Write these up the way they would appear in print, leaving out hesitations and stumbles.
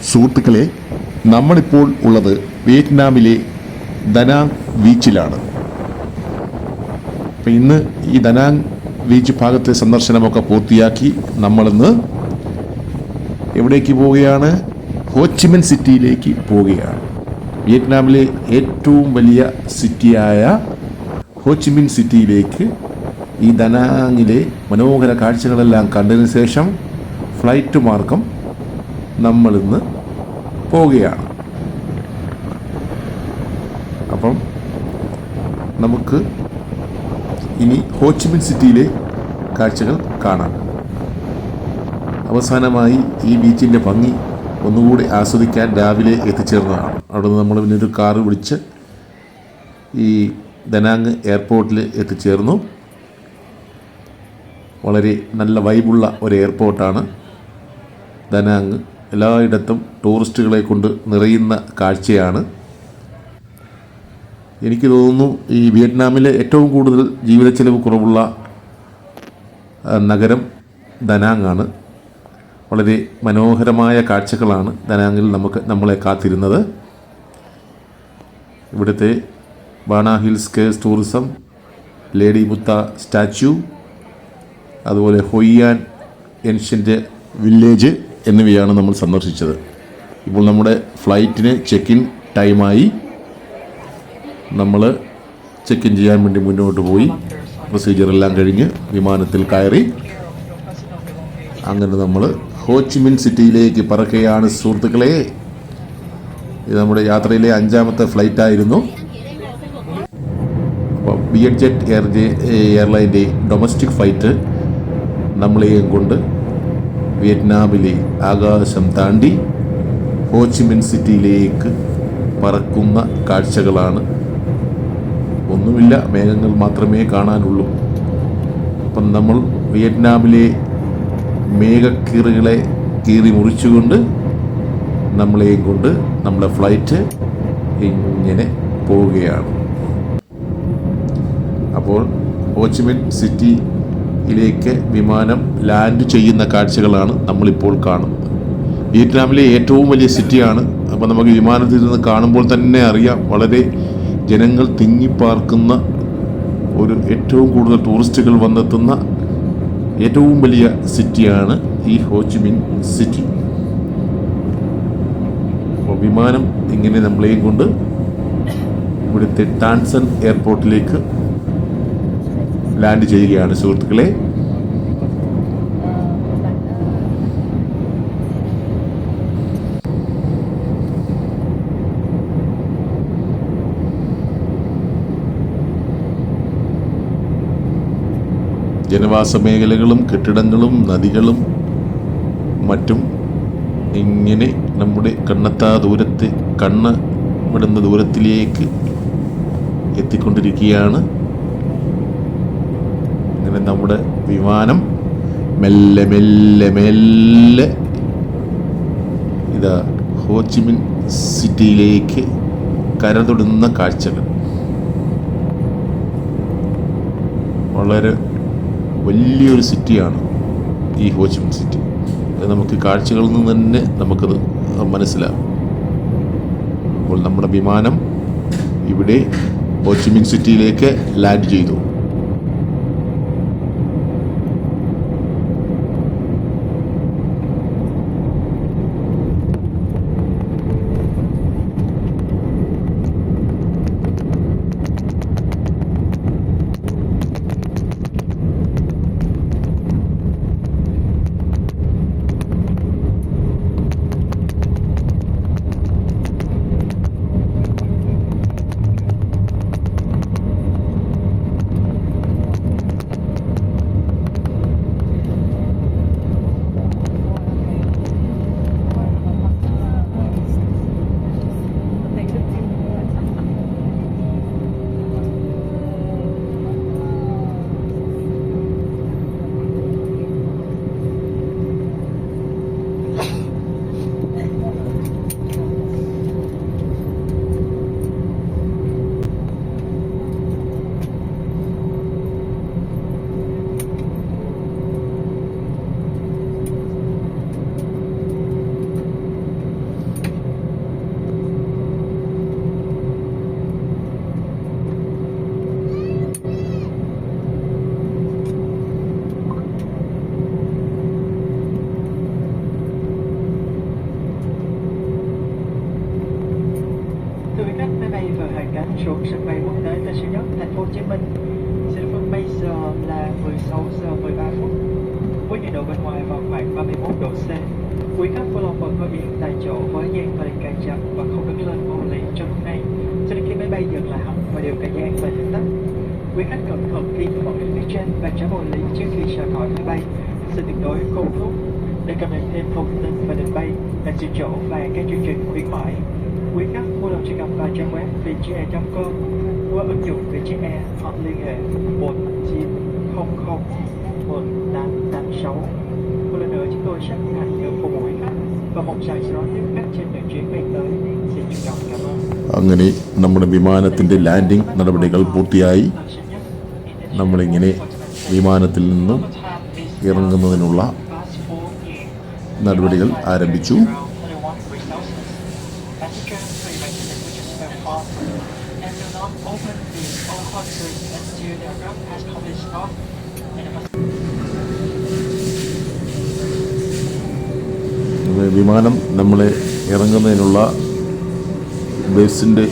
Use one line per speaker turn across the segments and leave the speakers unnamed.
സുഹൃത്തുക്കളെ, നമ്മളിപ്പോൾ ഉള്ളത് വിയറ്റ്നാമിലെ ദനാങ് ബീച്ചിലാണ്. അപ്പം ഇന്ന് ഈ ദനാങ് ബീച്ച് ഭാഗത്തെ സന്ദർശനമൊക്കെ പൂർത്തിയാക്കി നമ്മളിന്ന് എവിടേക്ക് പോവുകയാണ്? ഹോച്ചിമിൻ സിറ്റിയിലേക്ക് പോവുകയാണ്. വിയറ്റ്നാമിലെ ഏറ്റവും വലിയ സിറ്റിയായ ഹോച്ചിമിൻ സിറ്റിയിലേക്ക് ഈ ദനാങ്ങിലെ മനോഹര കാഴ്ചകളെല്ലാം കണ്ടതിന് ശേഷം ഫ്ലൈറ്റ് മാർഗം നമ്മളിന്ന് പോവുകയാണ്. അപ്പം നമുക്ക് ഇനി ഹോച്ചിമിൻ സിറ്റിയിലെ കാഴ്ചകൾ കാണാം. അവസാനമായി ഈ ബീച്ചിൻ്റെ ഭംഗി ഒന്നുകൂടി ആസ്വദിക്കാൻ രാവിലെ എത്തിച്ചേർന്നതാണ്. അവിടെ നിന്ന് നമ്മൾ പിന്നെ ഒരു കാറ് വിളിച്ച് ഈ ദനാങ് എയർപോർട്ടിൽ എത്തിച്ചേർന്നു. വളരെ നല്ല വൈബുള്ള ഒരു എയർപോർട്ടാണ് ദനാങ്. എല്ലായിടത്തും ടൂറിസ്റ്റുകളെ കൊണ്ട് നിറയുന്ന കാഴ്ചയാണ്. എനിക്ക് തോന്നുന്നു ഈ വിയറ്റ്നാമിലെ ഏറ്റവും കൂടുതൽ ജീവിത ചെലവ് കുറവുള്ള നഗരം ദനാങ് ആണ്. വളരെ മനോഹരമായ കാഴ്ചകളാണ് ദനാങ്ങിൽ നമ്മളെ കാത്തിരുന്നത്. ഇവിടുത്തെ Bana hills caves tourism, lady ബുദ്ധ സ്റ്റാച്യു, അതുപോലെ ഹൊയ്യാൻ ഏൻഷ്യൻ്റ് വില്ലേജ് എന്നിവയാണ് നമ്മൾ സന്ദർശിച്ചത്. ഇപ്പോൾ നമ്മുടെ ഫ്ലൈറ്റിന് ചെക്ക് ഇൻ ടൈമായി. നമ്മൾ ചെക്ക് ഇൻ ചെയ്യാൻ വേണ്ടി മുന്നോട്ട് പോയി പ്രൊസീജിയറെല്ലാം കഴിഞ്ഞ് വിമാനത്തിൽ കയറി അങ്ങനെ നമ്മൾ ഹോച്ചിമിൻ സിറ്റിയിലേക്ക് പറക്കുകയാണ്. സുഹൃത്തുക്കളെ, ഇത് നമ്മുടെ യാത്രയിലെ 5ാമത്തെ ഫ്ലൈറ്റായിരുന്നു. അപ്പോൾ വിയറ്റ്ജെറ്റ് എയർലൈൻ്റെ ഡൊമസ്റ്റിക് ഫ്ലൈറ്റ് നമ്മളെയും കൊണ്ട് വിയറ്റ്നാമിലെ ആകാശം താണ്ടി ഹോച്ചിമിൻ സിറ്റിയിലേക്ക് പറക്കുന്ന കാഴ്ചകളാണ്. ഒന്നുമില്ല, മേഘങ്ങൾ മാത്രമേ കാണാനുള്ളൂ. അപ്പം നമ്മൾ വിയറ്റ്നാമിലെ മേഘക്കീറുകളെ കീറി മുറിച്ചുകൊണ്ട് നമ്മളെയും കൊണ്ട് നമ്മുടെ ഫ്ലൈറ്റ് ഇങ്ങനെ പോവുകയാണ്. അപ്പോൾ ഹോച്ചിമിൻ സിറ്റിയിലേക്ക് വിമാനം ലാൻഡ് ചെയ്യുന്ന കാഴ്ചകളാണ് നമ്മളിപ്പോൾ കാണുന്നത്. വിയറ്റ്നാമിലെ ഏറ്റവും വലിയ സിറ്റിയാണ്. അപ്പോൾ നമുക്ക് വിമാനത്തിൽ നിന്ന് കാണുമ്പോൾ തന്നെ അറിയാം, വളരെ ജനങ്ങൾ തിങ്ങിപ്പാർക്കുന്ന ഒരു ഏറ്റവും കൂടുതൽ ടൂറിസ്റ്റുകൾ വന്നെത്തുന്ന ഏറ്റവും വലിയ സിറ്റിയാണ് ഈ ഹോച്ചിമിൻ സിറ്റി. അപ്പോൾ വിമാനം ഇങ്ങനെ നമ്മളെയും കൊണ്ട് ഇവിടുത്തെ ടാൻസൻ എയർപോർട്ടിലേക്ക് ലാൻഡ് ചെയ്യുകയാണ്. സുഹൃത്തുക്കളെ, ജനവാസ മേഖലകളും കെട്ടിടങ്ങളും നദികളും മറ്റും ഇങ്ങനെ നമ്മുടെ കണ്ണെത്താ ദൂരത്ത് കണ്ണ് വിടുന്ന ദൂരത്തിലേക്ക് എത്തിക്കൊണ്ടിരിക്കുകയാണ്. അങ്ങനെ നമ്മുടെ വിമാനം മെല്ലെ മെല്ലെ മെല്ലെ ഇതാ ഹോച്ചിമിൻ സിറ്റിയിലേക്ക് കരതൊടുന്ന കാഴ്ചകൾ. വളരെ വലിയൊരു സിറ്റിയാണ് ഈ ഹോച്ചിമിൻ സിറ്റി. അത് നമുക്ക് കാഴ്ചകളിൽ നിന്ന് തന്നെ നമുക്കത് മനസ്സിലാവും. അപ്പോൾ നമ്മുടെ വിമാനം ഇവിടെ ഹോച്ചിമിൻ സിറ്റിയിലേക്ക് ലാൻഡ് ചെയ്തു.
đã xuống sân bay quốc tế Tân Sơn Nhất, thành phố Hồ Chí Minh. Giờ bây giờ là 16 giờ 13 phút. Với nhiệt độ bên ngoài vào khoảng 31 độ C. Quý khách vui lòng ngồi yên tại chỗ với dàn và đèn cài chậm và không đứng lên vô lý trong lúc này cho đến khi máy bay dừng lại hẳn và điều cài dàn về thẳng tắp. Quý khách cẩn thận khi mở kính phía trên và trả vô lý trước khi rời khỏi máy bay. Xin tuyệt đối không thuốc. Để cập nhật thêm thông tin về đường bay, đặt chỗ chỗ và các chương trình khuyến mãi, quý khách vui lòng truy cập vào trang web vietjetair.com qua ứng dụng Vietjet hoặc liên hệ 1900 1886. Một lần nữa chúng tôi rất hân hạnh được phục vụ quý khách và mong rằng sẽ đón tiếp khách trên những chuyến bay tới. Xin trân trọng cảm ơn.
അങ്ങനെ നമ്മുടെ വിമാനത്തിൻ്റെ landing നടപടികൾ പൂർത്തിയായി. നമ്മളിങ്ങനെ വിമാനത്തിൽ നിന്നും ഇറങ്ങുന്നതിനുള്ള നടപടികൾ ആരംഭിച്ചു. വിമാനം നമ്മളെ ഇറങ്ങുന്നതിനുള്ള ബസിൻ്റെ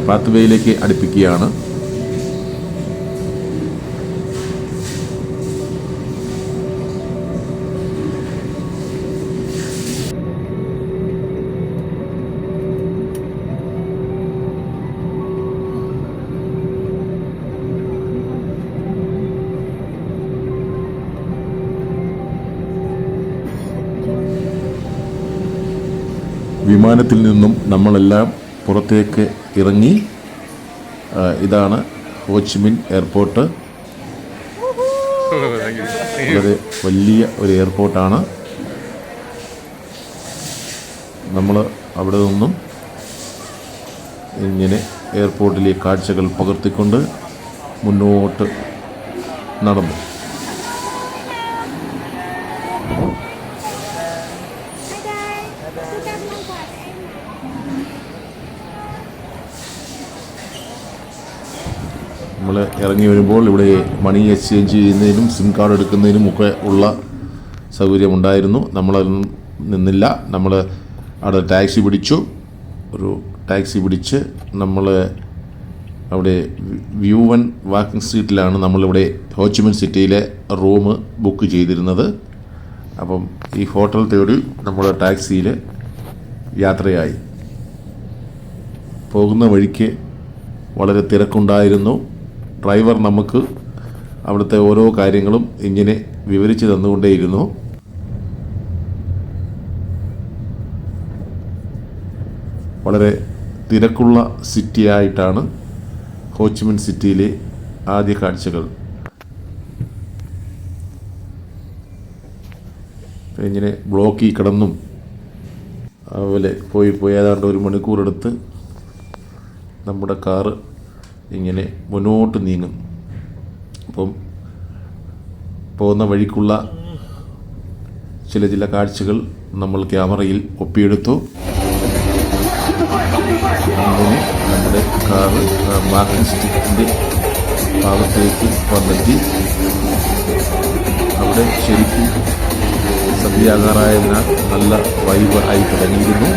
പാത്വേയിലേക്ക് അടുപ്പിക്കുകയാണ്. വിമാനത്തിൽ നിന്നും നമ്മളെല്ലാം പുറത്തേക്ക് ഇറങ്ങി. ഇതാണ് ഹോച്ചിമിൻ എയർപോർട്ട്. വളരെ വലിയ ഒരു എയർപോർട്ടാണ്. നമ്മൾ അവിടെ നിന്നും ഇങ്ങനെ എയർപോർട്ടിലെ കാഴ്ചകൾ പകർത്തിക്കൊണ്ട് മുന്നോട്ട് നടന്നു. നമ്മൾ ഇറങ്ങി വരുമ്പോൾ ഇവിടെ മണി എക്സ്ചേഞ്ച് ചെയ്യുന്നതിനും സിം കാർഡ് എടുക്കുന്നതിനും ഒക്കെ ഉള്ള സൗകര്യമുണ്ടായിരുന്നു. നമ്മളതിൽ നിന്നില്ല. നമ്മൾ അവിടെ ടാക്സി പിടിച്ചു. ഒരു ടാക്സി പിടിച്ച് നമ്മൾ അവിടെ വ്യൂ1 വാക്കിംഗ് സ്ട്രീറ്റിലാണ് നമ്മളിവിടെ ഹോച്ചിമിൻ സിറ്റിയിലെ റൂം ബുക്ക് ചെയ്തിരുന്നത്. അപ്പം ഈ ഹോട്ടൽ തേടി നമ്മൾ ടാക്സിയിൽ യാത്രയായി. പോകുന്ന വഴിക്ക് വളരെ തിരക്കുണ്ടായിരുന്നു. ഡ്രൈവർ നമുക്ക് അവിടുത്തെ ഓരോ കാര്യങ്ങളും ഇങ്ങനെ വിവരിച്ച് തന്നുകൊണ്ടേയിരുന്നു. വളരെ തിരക്കുള്ള സിറ്റിയായിട്ടാണ് ഹോച്ചിമിൻ സിറ്റിയിലെ ആദ്യ കാഴ്ചകൾ. ഇങ്ങനെ ബ്ലോക്കിൽ കിടന്നും അതുപോലെ പോയി ഏതാണ്ട് 1 മണിക്കൂറെടുത്ത് നമ്മുടെ കാറ് ഇങ്ങനെ മുന്നോട്ട് നീങ്ങും. അപ്പം പോകുന്ന വഴിക്കുള്ള ചില കാഴ്ചകൾ നമ്മൾ ക്യാമറയിൽ ഒപ്പിയെടുത്തു. അങ്ങനെ നമ്മുടെ കാറ് വാക്കിംഗ് സ്ട്രീറ്റിൻ്റെ ഭാഗത്തേക്ക് വന്നെത്തി. അവിടെ ശരിക്കും സന്ധ്യയാകാറായതിനാൽ നല്ല വൈബ് ആയി തുടങ്ങിയിരുന്നു.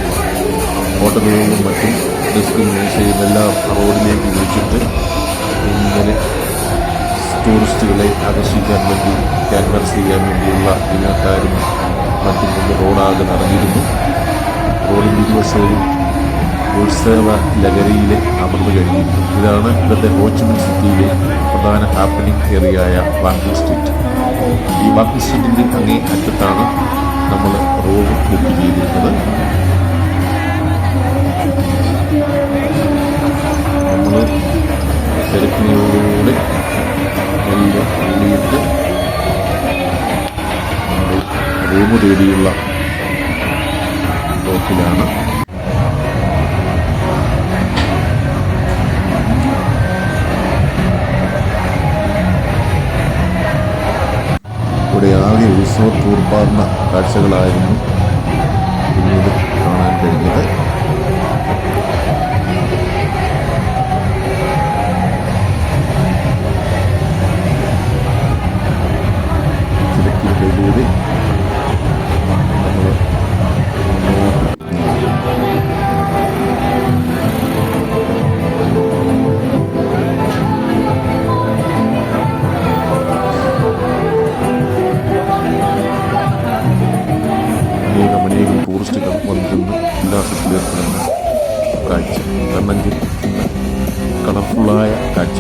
ഹോട്ടലുകളിലും മറ്റും ഡെസ്കും മേശയും എല്ലാം റോഡിലേക്ക് വിളിച്ചിട്ട് ഇങ്ങനെ ടൂറിസ്റ്റുകളെ ആകർഷിക്കാൻ വേണ്ടി ക്യാൻവാസ് ചെയ്യാൻ വേണ്ടിയുള്ള യാത്രക്കാരും മറ്റും കൊണ്ട് റോഡാകെ നിറഞ്ഞിരുന്നു. റോഡിൻ്റെ ഇരുവശവും ഉത്സവ ലഹരിയിൽ അമർന്നു കഴിഞ്ഞിരുന്നു. ഇതാണ് ഇവിടുത്തെ ഹോച്ചിമിൻ സിറ്റിയിലെ പ്രധാന ഹാപ്പനിങ് ഏരിയയായ വാക്കിംഗ് സ്ട്രീറ്റ്. ഈ വാക്കിംഗ് സ്ട്രീറ്റിൻ്റെ അങ്ങേ അറ്റത്താണ് നമ്മൾ റൂം ബുക്ക് ചെയ്തിരുന്നത്. നമ്മൾ തിരക്കിനോടുകൂടെ എല്ലാം തള്ളിയിട്ട് റൂം തേടിയുള്ള പോക്കിലാണ്. ഇവിടെ ആകെ ഉത്സവത്തൂർപ്പാർന്ന കാഴ്ചകളായിരുന്നു പിന്നീട് കാണാൻ കഴിഞ്ഞത്. തിരക്കിനിടയിലൂടെ നമ്മൾ മുന്നോട്ട് വന്നിരുന്ന് ഉല്ലാസത്തിലേർപ്പെടുന്ന കാഴ്ച, കണ്ണം ചിരിക്കുന്ന കളർഫുള്ളായ കാഴ്ച.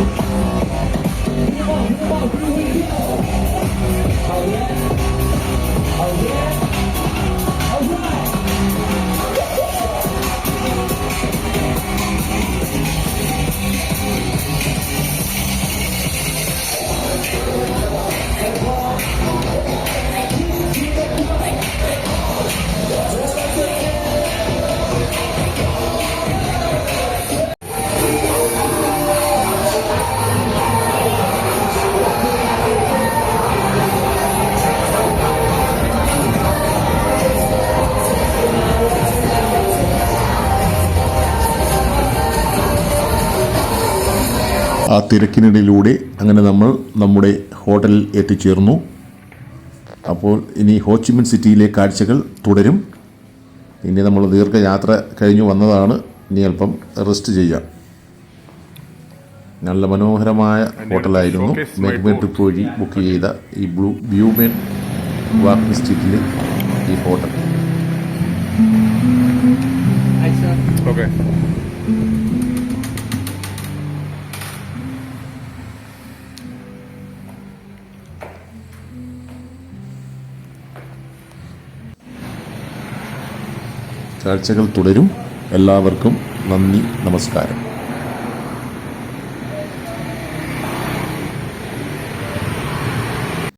ആ തിരക്കിനിടയിലൂടെ അങ്ങനെ നമ്മൾ നമ്മുടെ ഹോട്ടലിൽ എത്തിച്ചേർന്നു. അപ്പോൾ ഇനി ഹോച്ചിമിൻ സിറ്റിയിലെ കാഴ്ചകൾ തുടരും. ഇനി നമ്മൾ ദീർഘയാത്ര കഴിഞ്ഞു വന്നതാണ്, ഇനി അല്പം റെസ്റ്റ് ചെയ്യാം. നല്ല മനോഹരമായ ഹോട്ടലായിരുന്നു. മെഗ്മേ ട്രിപ്പ് വഴി ബുക്ക് ചെയ്ത ഈ ബ്യൂമെൻ വാക്കിംഗ് സ്ട്രീറ്റിലെ ഈ ഹോട്ടൽ.
Okay.
കാഴ്ചകൾ തുടരും. എല്ലാവർക്കും നന്ദി, നമസ്കാരം.